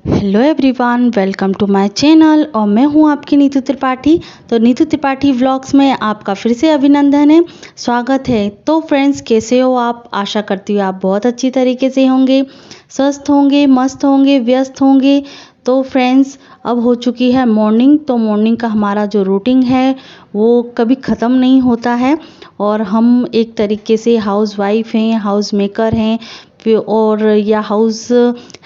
Hello everyone, welcome to my channel और मैं हूं आपकी नीतू त्रिपाठी। तो नीतू त्रिपाठी व्लॉग्स में आपका फिर से अभिनंदन है, स्वागत है। तो फ्रेंड्स, कैसे हो आप? आशा करती हूँ आप बहुत अच्छी तरीके से होंगे, स्वस्थ होंगे, मस्त होंगे, व्यस्त होंगे। तो फ्रेंड्स, अब हो चुकी है मॉर्निंग। तो मॉर्निंग का हमारा जो रूटीन है वो कभी ख़त्म नहीं होता है और हम एक तरीके से हाउस वाइफ हैं, हाउस मेकर हैं और या हाउस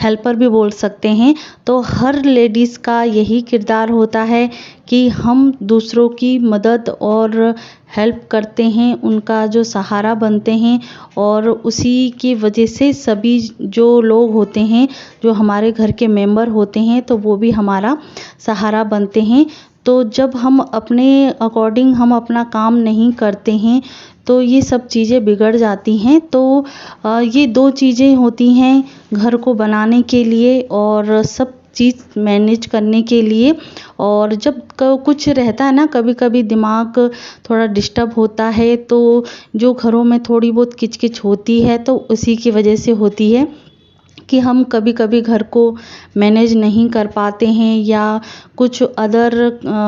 हेल्पर भी बोल सकते हैं। तो हर लेडीज़ का यही किरदार होता है कि हम दूसरों की मदद और हेल्प करते हैं, उनका जो सहारा बनते हैं और उसी की वजह से सभी जो लोग होते हैं, जो हमारे घर के मेंबर होते हैं, तो वो भी हमारा सहारा बनते हैं। तो जब हम अपने अकॉर्डिंग हम अपना काम नहीं करते हैं तो ये सब चीज़ें बिगड़ जाती हैं। तो ये दो चीज़ें होती हैं घर को बनाने के लिए और सब चीज़ मैनेज करने के लिए। और जब कुछ रहता है ना, कभी कभी दिमाग थोड़ा डिस्टर्ब होता है, तो जो घरों में थोड़ी बहुत किचकिच होती है तो उसी की वजह से होती है कि हम कभी कभी घर को मैनेज नहीं कर पाते हैं या कुछ अदर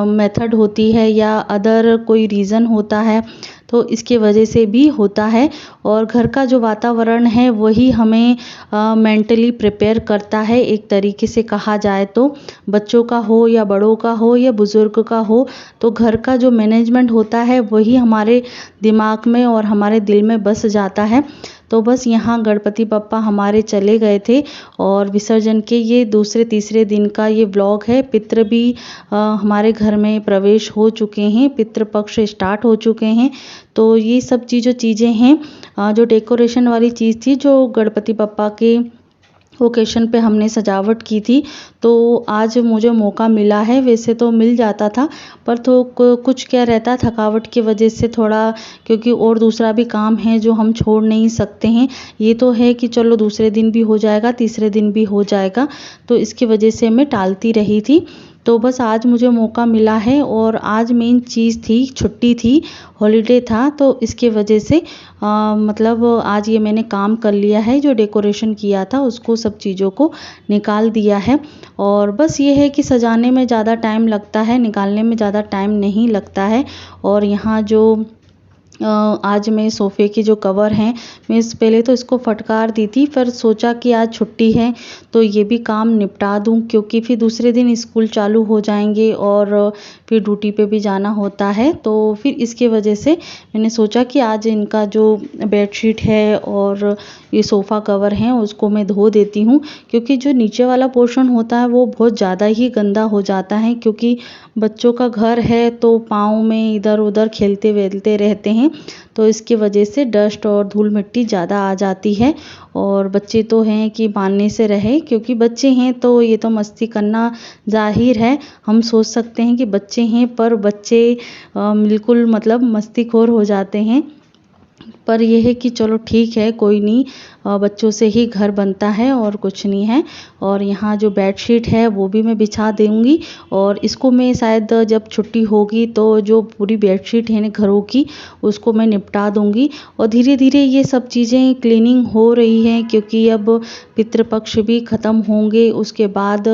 मेथड होती है या अदर कोई रीज़न होता है, तो इसके वजह से भी होता है। और घर का जो वातावरण है वही हमें मेंटली प्रिपेयर करता है, एक तरीके से कहा जाए तो। बच्चों का हो या बड़ों का हो या बुज़ुर्ग का हो, तो घर का जो मैनेजमेंट होता है वही हमारे दिमाग में और हमारे दिल में बस जाता है। तो बस यहाँ गणपति बप्पा हमारे चले गए थे और विसर्जन के ये दूसरे तीसरे दिन का ये व्लॉग है। पितृ भी हमारे घर में प्रवेश हो चुके हैं, पितृपक्ष स्टार्ट हो चुके हैं। तो ये सब चीज़ें हैं जो डेकोरेशन वाली चीज़ थी, जो गणपति बप्पा के ओकेशन पे हमने सजावट की थी। तो आज मुझे मौका मिला है, वैसे तो मिल जाता था पर तो कुछ क्या रहता, थकावट की वजह से थोड़ा, क्योंकि और दूसरा भी काम है जो हम छोड़ नहीं सकते हैं। ये तो है कि चलो दूसरे दिन भी हो जाएगा, तीसरे दिन भी हो जाएगा, तो इसकी वजह से मैं टालती रही थी। तो बस आज मुझे मौका मिला है और आज मेन चीज़ थी, छुट्टी थी, हॉलीडे था, तो इसके वजह से मतलब आज ये मैंने काम कर लिया है। जो डेकोरेशन किया था उसको, सब चीज़ों को निकाल दिया है। और बस ये है कि सजाने में ज़्यादा टाइम लगता है, निकालने में ज़्यादा टाइम नहीं लगता है। और यहाँ जो आज मैं सोफ़े के जो कवर हैं, मैं पहले तो इसको फटकार दी थी, पर सोचा कि आज छुट्टी है तो ये भी काम निपटा दूं, क्योंकि फिर दूसरे दिन स्कूल चालू हो जाएंगे और फिर ड्यूटी पे भी जाना होता है। तो फिर इसके वजह से मैंने सोचा कि आज इनका जो बेडशीट है और ये सोफ़ा कवर हैं उसको मैं धो देती हूँ, क्योंकि जो नीचे वाला पोर्शन होता है वो बहुत ज़्यादा ही गंदा हो जाता है, क्योंकि बच्चों का घर है तो पाँव में इधर उधर खेलते वेलते रहते हैं, तो इसकी वजह से डस्ट और धूल मिट्टी ज़्यादा आ जाती है। और बच्चे तो हैं कि मानने से रहे, क्योंकि बच्चे हैं तो ये तो मस्ती करना जाहिर है। हम सोच सकते हैं कि बच्चे हैं, पर बच्चे बिल्कुल मतलब मस्तीखोर हो जाते हैं। पर यह है कि चलो ठीक है, कोई नहीं, बच्चों से ही घर बनता है और कुछ नहीं है। और यहाँ जो बेडशीट है वो भी मैं बिछा दूँगी और इसको मैं शायद जब छुट्टी होगी तो जो पूरी बेडशीट है ना घरों की, उसको मैं निपटा दूँगी। और धीरे धीरे ये सब चीज़ें क्लीनिंग हो रही हैं, क्योंकि अब पितृपक्ष भी ख़त्म होंगे, उसके बाद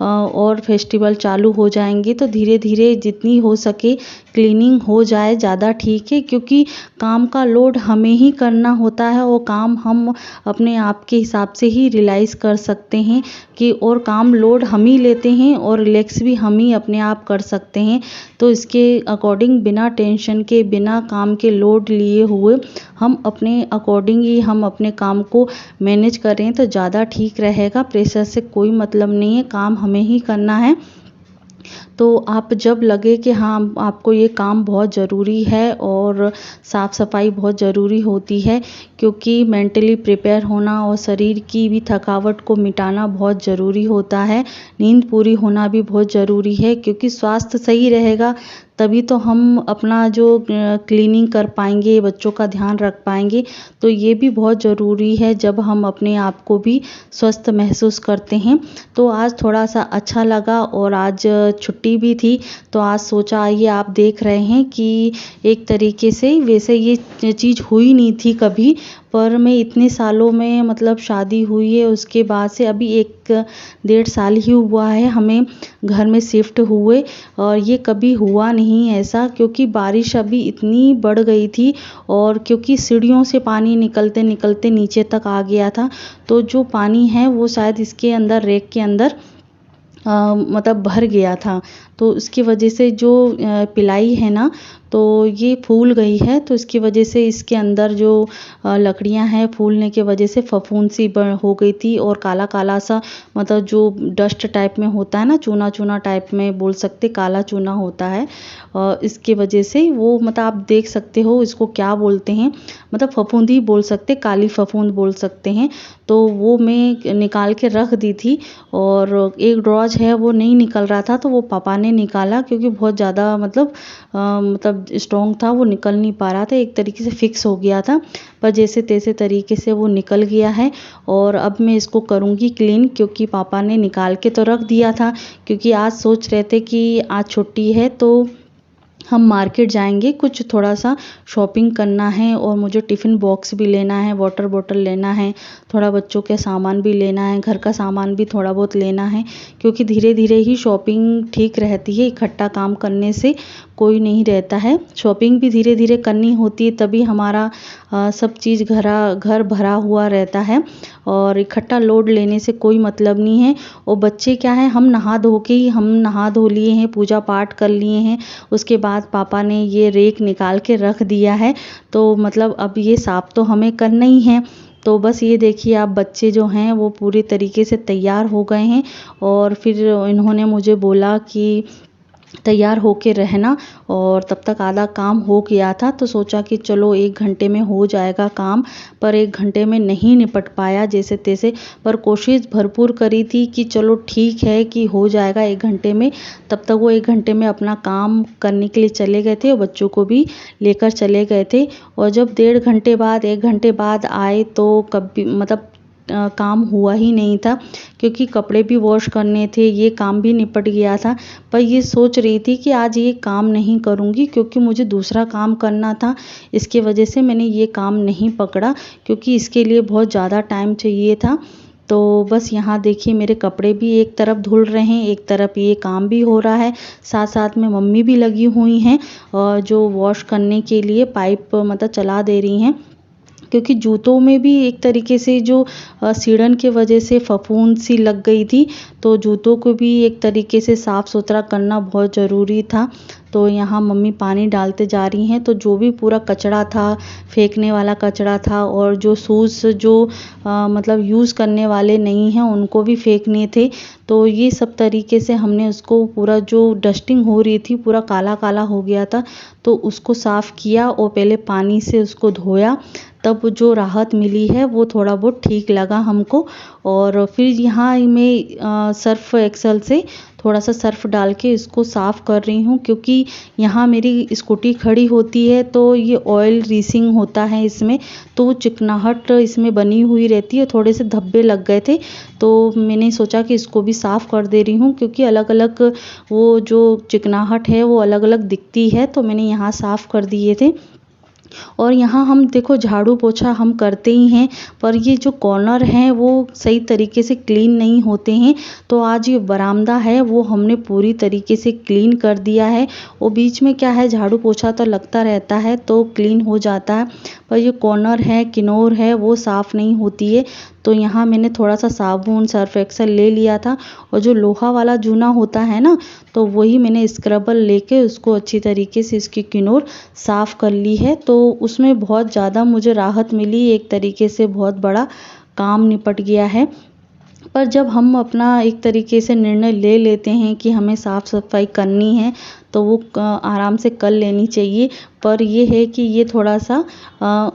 और फेस्टिवल चालू हो जाएंगे। तो धीरे धीरे जितनी हो सके क्लीनिंग हो जाए ज़्यादा ठीक है, क्योंकि काम का लोड हमें ही करना होता है। वो काम हम अपने आप के हिसाब से ही रियलाइज़ कर सकते हैं कि और काम लोड हम ही लेते हैं और रिलैक्स भी हम ही अपने आप कर सकते हैं। तो इसके अकॉर्डिंग बिना टेंशन के, बिना काम के लोड लिए हुए हम अपने अकॉर्डिंग ही हम अपने काम को मैनेज करें तो ज़्यादा ठीक रहेगा। प्रेशर से कोई मतलब नहीं है, काम हमें ही करना है। तो आप जब लगे कि हाँ आपको ये काम बहुत ज़रूरी है और साफ़ सफाई बहुत ज़रूरी होती है, क्योंकि मेंटली प्रिपेयर होना और शरीर की भी थकावट को मिटाना बहुत ज़रूरी होता है। नींद पूरी होना भी बहुत ज़रूरी है, क्योंकि स्वास्थ्य सही रहेगा तभी तो हम अपना जो क्लीनिंग कर पाएंगे, बच्चों का ध्यान रख पाएंगे। तो ये भी बहुत ज़रूरी है जब हम अपने आप को भी स्वस्थ महसूस करते हैं। तो आज थोड़ा सा अच्छा लगा और आज छुट्टी भी थी, तो आज सोचा ये आप देख रहे हैं कि एक तरीके से वैसे ये चीज़ हुई नहीं थी कभी, पर मैं इतने सालों में मतलब शादी हुई है उसके बाद से अभी 1 डेढ़ साल ही हुआ है हमें घर में शिफ्ट हुए, और ये कभी हुआ नहीं ऐसा, क्योंकि बारिश अभी इतनी बढ़ गई थी और क्योंकि सीढ़ियों से पानी निकलते निकलते नीचे तक आ गया था। तो जो पानी है वो शायद इसके अंदर रैक के अंदर मतलब भर गया था, तो उसकी वजह से जो पिलाई है ना तो ये फूल गई है। तो इसकी वजह से इसके अंदर जो लकड़ियां हैं फूलने की वजह से फफूंद सी हो गई थी, और काला काला सा मतलब जो डस्ट टाइप में होता है ना, चूना चूना टाइप में बोल सकते, काला चूना होता है। इसके वजह से वो मतलब आप देख सकते हो इसको क्या बोलते हैं, मतलब फफूंद ही बोल सकते, काली फफूंद बोल सकते हैं। तो वो मैं निकाल के रख दी थी, और एक ड्रॉज है वो नहीं निकल रहा था, तो वो पापा ने निकाला क्योंकि बहुत ज़्यादा मतलब स्ट्रॉन्ग था, वो निकल नहीं पा रहा था, एक तरीके से फिक्स हो गया था। पर जैसे तैसे तरीके से वो निकल गया है, और अब मैं इसको करूँगी क्लीन, क्योंकि पापा ने निकाल के तो रख दिया था, क्योंकि आज सोच रहे थे कि आज छुट्टी है तो हम मार्केट जाएंगे, कुछ थोड़ा सा शॉपिंग करना है, और मुझे टिफ़िन बॉक्स भी लेना है, वाटर बॉटल लेना है, थोड़ा बच्चों के सामान भी लेना है, घर का सामान भी थोड़ा बहुत लेना है, क्योंकि धीरे धीरे ही शॉपिंग ठीक रहती है, इकट्ठा काम करने से कोई नहीं रहता है। शॉपिंग भी धीरे धीरे करनी होती है, तभी हमारा सब चीज़ घर भरा हुआ रहता है, और इकट्ठा लोड लेने से कोई मतलब नहीं है। और बच्चे क्या है, हम नहा धो लिए हैं, पूजा पाठ कर लिए हैं, उसके बाद पापा ने ये रेक निकाल के रख दिया है, तो मतलब अब ये साफ तो हमें करना ही है। तो बस ये देखिए आप, बच्चे जो हैं वो पूरी तरीके से तैयार हो गए हैं, और फिर इन्होंने मुझे बोला कि तैयार होके रहना, और तब तक आधा काम हो गया था, तो सोचा कि चलो 1 घंटे में हो जाएगा काम, पर 1 घंटे में नहीं निपट पाया जैसे तैसे, पर कोशिश भरपूर करी थी कि चलो ठीक है कि हो जाएगा 1 घंटे में। तब तक वो 1 घंटे में अपना काम करने के लिए चले गए थे, और बच्चों को भी लेकर चले गए थे। और जब 1.5 घंटे बाद 1 घंटे बाद आए तो कभी मतलब काम हुआ ही नहीं था, क्योंकि कपड़े भी वॉश करने थे, ये काम भी निपट गया था। पर ये सोच रही थी कि आज ये काम नहीं करूँगी, क्योंकि मुझे दूसरा काम करना था, इसके वजह से मैंने ये काम नहीं पकड़ा, क्योंकि इसके लिए बहुत ज़्यादा टाइम चाहिए था। तो बस यहाँ देखिए मेरे कपड़े भी एक तरफ धुल रहे हैं, एक तरफ ये काम भी हो रहा है, साथ साथ में मम्मी भी लगी हुई हैं, और जो वॉश करने के लिए पाइप मतलब चला दे रही हैं, क्योंकि जूतों में भी एक तरीके से जो सीड़न के वजह से फफूंद सी लग गई थी, तो जूतों को भी एक तरीके से साफ़ सुथरा करना बहुत ज़रूरी था। तो यहाँ मम्मी पानी डालते जा रही हैं, तो जो भी पूरा कचरा था, फेंकने वाला कचरा था, और जो शूज़ जो मतलब यूज़ करने वाले नहीं हैं उनको भी फेंकने थे, तो ये सब तरीके से हमने उसको पूरा जो डस्टिंग हो रही थी, पूरा काला काला हो गया था, तो उसको साफ़ किया, और पहले पानी से उसको धोया, तब जो राहत मिली है वो थोड़ा बहुत ठीक लगा हमको। और फिर यहाँ मैं सर्फ एक्सेल से थोड़ा सा सर्फ डाल के इसको साफ़ कर रही हूँ, क्योंकि यहाँ मेरी स्कूटी खड़ी होती है तो ये ऑयल रीसिंग होता है इसमें, तो चिकनाहट इसमें बनी हुई रहती है, थोड़े से धब्बे लग गए थे, तो मैंने सोचा कि इसको भी साफ़ कर दे रही हूँ, क्योंकि अलग अलग वो जो चिकनाहट है वो अलग अलग दिखती है, तो मैंने यहाँ साफ़ कर दिए थे। और यहाँ हम देखो झाड़ू पोछा हम करते ही हैं, पर ये जो कॉर्नर हैं वो सही तरीके से क्लीन नहीं होते हैं, तो आज ये बरामदा है वो हमने पूरी तरीके से क्लीन कर दिया है। और बीच में क्या है, झाड़ू पोछा तो लगता रहता है तो क्लीन हो जाता है, पर ये कॉर्नर है, किनोर है, वो साफ़ नहीं होती है। तो यहाँ मैंने थोड़ा सा साबुन सर्फ एक्सेल ले लिया था, और जो लोहा वाला जूना होता है ना, तो वही मैंने स्क्रबर लेके उसको अच्छी तरीके से इसकी किनोर साफ़ कर ली है, तो उसमें बहुत ज़्यादा मुझे राहत मिली, एक तरीके से बहुत बड़ा काम निपट गया है। पर जब हम अपना एक तरीके से निर्णय ले लेते हैं कि हमें साफ़ सफाई करनी है, तो वो आराम से कर लेनी चाहिए। पर ये है कि ये थोड़ा सा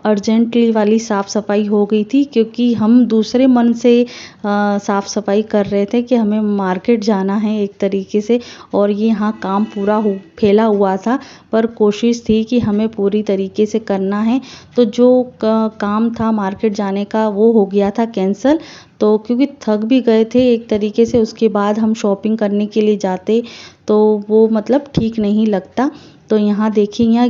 अर्जेंटली वाली साफ़ सफाई हो गई थी, क्योंकि हम दूसरे मन से साफ़ सफाई कर रहे थे कि हमें मार्केट जाना है एक तरीके से, और ये यहाँ काम पूरा फैला हुआ था, पर कोशिश थी कि हमें पूरी तरीके से करना है। तो जो काम था मार्केट जाने का वो हो गया था कैंसिल, तो क्योंकि थक भी गए थे एक तरीके से, उसके बाद हम शॉपिंग करने के लिए जाते तो वो मतलब ठीक नहीं लगता। तो यहाँ देखिए, यहाँ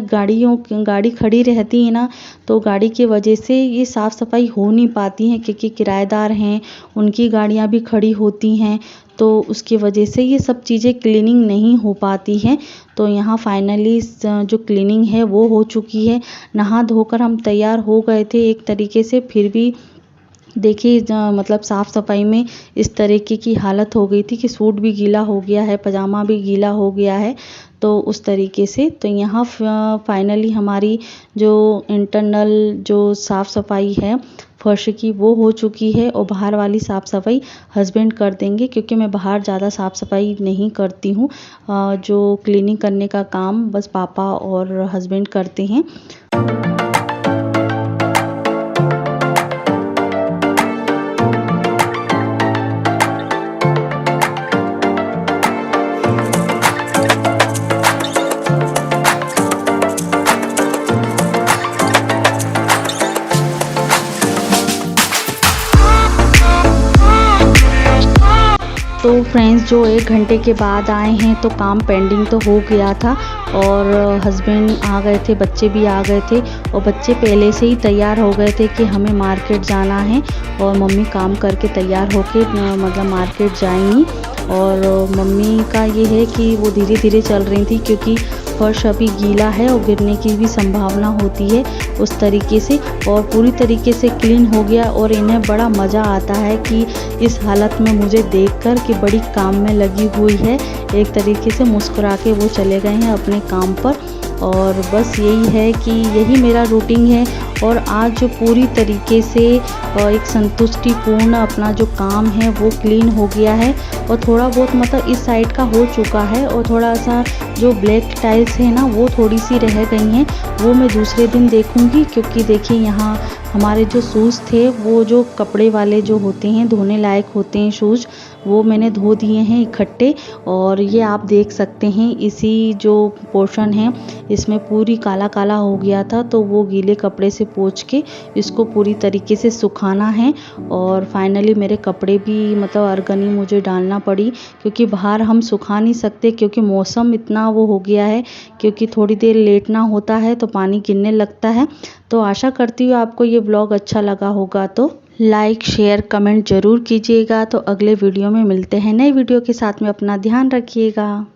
गाड़ी खड़ी रहती है ना, तो गाड़ी की वजह से ये साफ़ सफाई हो नहीं पाती है, क्योंकि किराएदार हैं, उनकी गाड़ियाँ भी खड़ी होती हैं, तो उसकी वजह से ये सब चीज़ें क्लीनिंग नहीं हो पाती हैं। तो यहाँ फाइनली जो क्लीनिंग है वो हो चुकी है। नहा धोकर हम तैयार हो गए थे एक तरीके से, फिर भी देखिए मतलब साफ़ सफाई में इस तरीके की हालत हो गई थी कि सूट भी गीला हो गया है, पजामा भी गीला हो गया है, तो उस तरीके से। तो यहाँ फाइनली हमारी जो इंटरनल जो साफ़ सफाई है फर्श की वो हो चुकी है, और बाहर वाली साफ़ सफाई हस्बैंड कर देंगे, क्योंकि मैं बाहर ज़्यादा साफ़ सफाई नहीं करती हूँ। जो क्लीनिंग करने का काम बस पापा और हस्बैंड करते हैं। तो फ्रेंड्स, जो 1 घंटे के बाद आए हैं तो काम पेंडिंग तो हो गया था, और हस्बैंड आ गए थे, बच्चे भी आ गए थे, और बच्चे पहले से ही तैयार हो गए थे कि हमें मार्केट जाना है, और मम्मी काम करके तैयार होके मतलब मार्केट जाएंगी। और मम्मी का ये है कि वो धीरे धीरे चल रही थी, क्योंकि फर्श अभी गीला है और गिरने की भी संभावना होती है उस तरीके से। और पूरी तरीके से क्लीन हो गया, और इन्हें बड़ा मज़ा आता है कि इस हालत में मुझे देखकर कि बड़ी काम में लगी हुई है, एक तरीके से मुस्कुरा के वो चले गए हैं अपने काम पर। और बस यही है कि यही मेरा रूटीन है, और आज जो पूरी तरीके से एक संतुष्टिपूर्ण अपना जो काम है वो क्लीन हो गया है, और थोड़ा बहुत मतलब इस साइड का हो चुका है, और थोड़ा सा जो ब्लैक टाइल्स है ना वो थोड़ी सी रह गई हैं, वो मैं दूसरे दिन देखूंगी। क्योंकि देखिए, यहाँ हमारे जो शूज़ थे, वो जो कपड़े वाले जो होते हैं, धोने लायक होते हैं शूज़, वो मैंने धो दिए हैं इकट्ठे। और ये आप देख सकते हैं, इसी जो पोर्शन है इसमें पूरी काला काला हो गया था, तो वो गीले कपड़े से पोंछ के इसको पूरी तरीके से सुखाना है। और फाइनली मेरे कपड़े भी मतलब अर्गनी मुझे डालना पड़ी, क्योंकि बाहर हम सुखा नहीं सकते, क्योंकि मौसम इतना वो हो गया है, क्योंकि थोड़ी देर लेटना होता है तो पानी गिरने लगता है। तो आशा करती हूँ आपको ये ब्लॉग अच्छा लगा होगा, तो लाइक शेयर कमेंट ज़रूर कीजिएगा। तो अगले वीडियो में मिलते हैं नए वीडियो के साथ में। अपना ध्यान रखिएगा।